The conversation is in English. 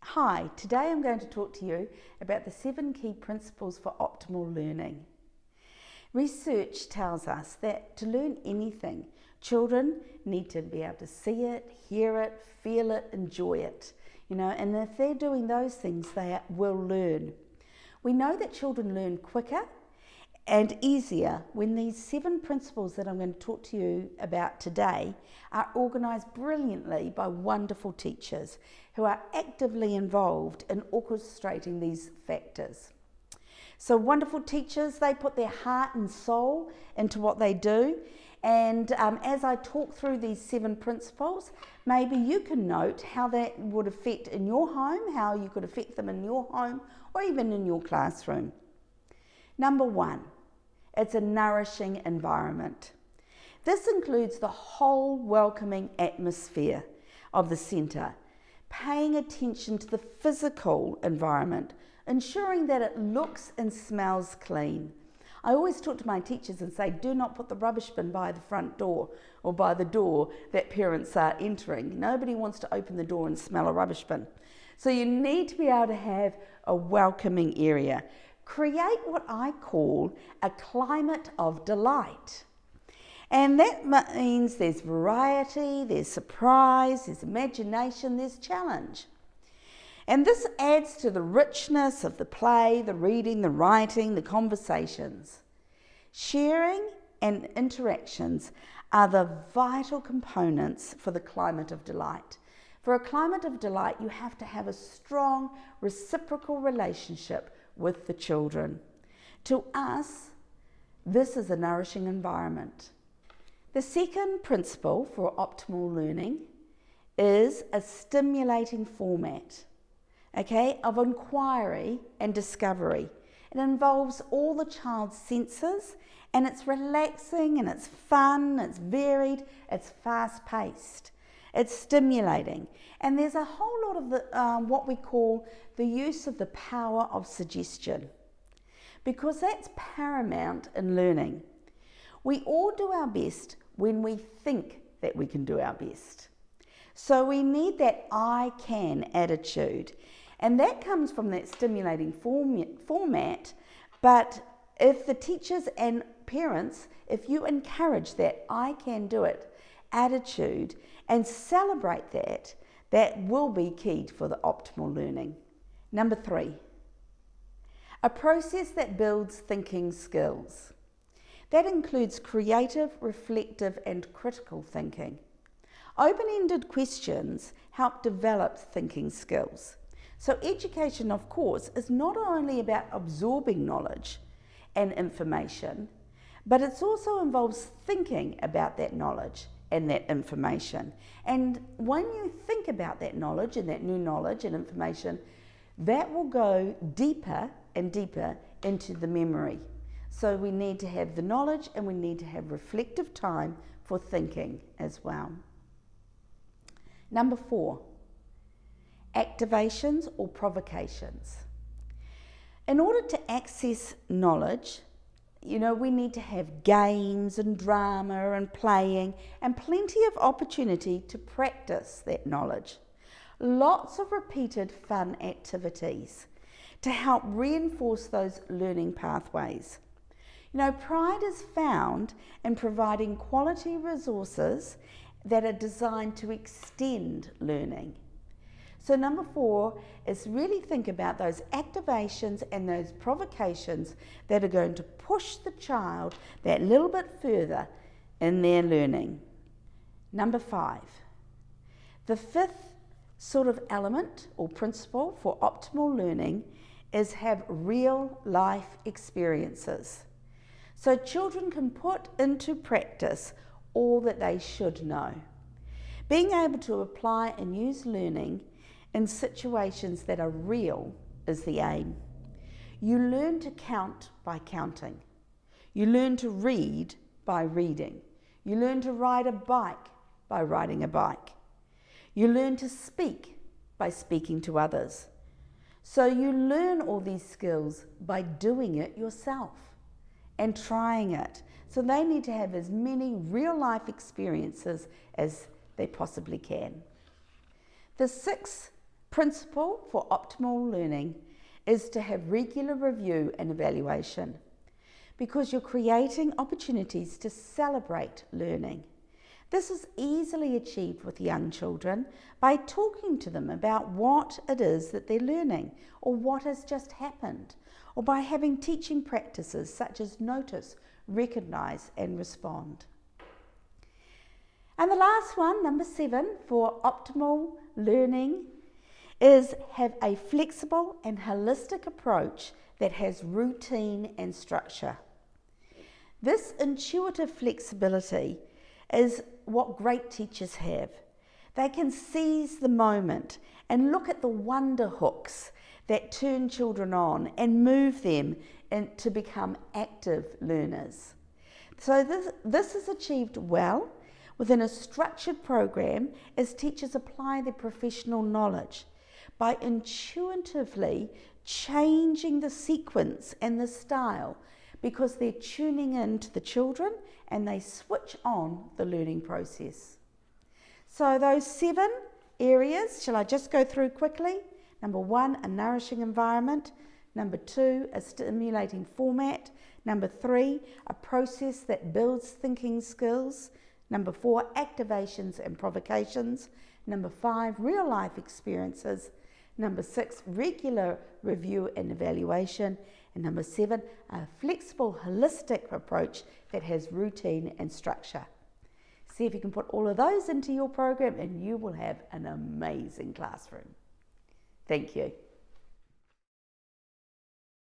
Hi, today I'm going to talk to you about the 7 key principles for optimal learning. Research tells us that to learn anything, children need to be able to see it, hear it, feel it, enjoy it. And if they're doing those things, they will learn. We know that children learn quicker and easier when these 7 principles that I'm going to talk to you about today are organised brilliantly by wonderful teachers who are actively involved in orchestrating these factors. So wonderful teachers, they put their heart and soul into what they do. And as I talk through these 7 principles, maybe you can note how that would affect in your home, how you could affect them in your home or even in your classroom. Number 1, it's a nourishing environment. This includes the whole welcoming atmosphere of the centre, paying attention to the physical environment, ensuring that it looks and smells clean. I always talk to my teachers and say, do not put the rubbish bin by the front door or by the door that parents are entering. Nobody wants to open the door and smell a rubbish bin. So you need to be able to have a welcoming area. Create what I call a climate of delight. And that means there's variety, there's surprise, there's imagination, there's challenge. And this adds to the richness of the play, the reading, the writing, the conversations. Sharing and interactions are the vital components for the climate of delight. For a climate of delight, you have to have a strong reciprocal relationship with the children. To us, this is a nourishing environment. The second principle for optimal learning is a stimulating format, of inquiry and discovery. It involves all the child's senses, and it's relaxing and it's fun, it's varied, it's fast-paced, it's stimulating. And there's a whole lot of what we call the use of the power of suggestion, because that's paramount in learning. We all do our best when we think that we can do our best. So we need that I can attitude. And that comes from that stimulating format. But if the teachers and parents, if you encourage that I can do it attitude and celebrate that, that will be key for the optimal learning. Number 3, a process that builds thinking skills. That includes creative, reflective, and critical thinking. Open-ended questions help develop thinking skills. So education, of course, is not only about absorbing knowledge and information, but it also involves thinking about that knowledge and that information. And when you think about that knowledge and that new knowledge and information, that will go deeper and deeper into the memory. So we need to have the knowledge and we need to have reflective time for thinking as well. Number 4, activations or provocations. In order to access knowledge, we need to have games and drama and playing and plenty of opportunity to practice that knowledge. Lots of repeated fun activities to help reinforce those learning pathways. Pride is found in providing quality resources that are designed to extend learning. So number 4 is really think about those activations and those provocations that are going to push the child that little bit further in their learning. Number 5, the 5th sort of element or principle for optimal learning is have real life experiences. So children can put into practice all that they should know. Being able to apply and use learning in situations that are real is the aim. You learn to count by counting. You learn to read by reading. You learn to ride a bike by riding a bike. You learn to speak by speaking to others. So you learn all these skills by doing it yourself and trying it. So they need to have as many real life experiences as they possibly can. The 6th principle for optimal learning is to have regular review and evaluation, because you're creating opportunities to celebrate learning. This is easily achieved with young children by talking to them about what it is that they're learning or what has just happened, or by having teaching practices such as notice, recognise and respond. And the last one, number 7, for optimal learning is have a flexible and holistic approach that has routine and structure. This intuitive flexibility is what great teachers have. They can seize the moment and look at the wonder hooks that turn children on and move them to become active learners. So this is achieved well within a structured program as teachers apply their professional knowledge by intuitively changing the sequence and the style, because they're tuning in to the children and they switch on the learning process. So those 7 areas, shall I just go through quickly? Number 1, a nourishing environment. Number 2, a stimulating format. Number 3, a process that builds thinking skills. Number 4, activations and provocations. Number 5, real life experiences. Number 6, regular review and evaluation. And number 7, a flexible, holistic approach that has routine and structure. See if you can put all of those into your program and you will have an amazing classroom. Thank you.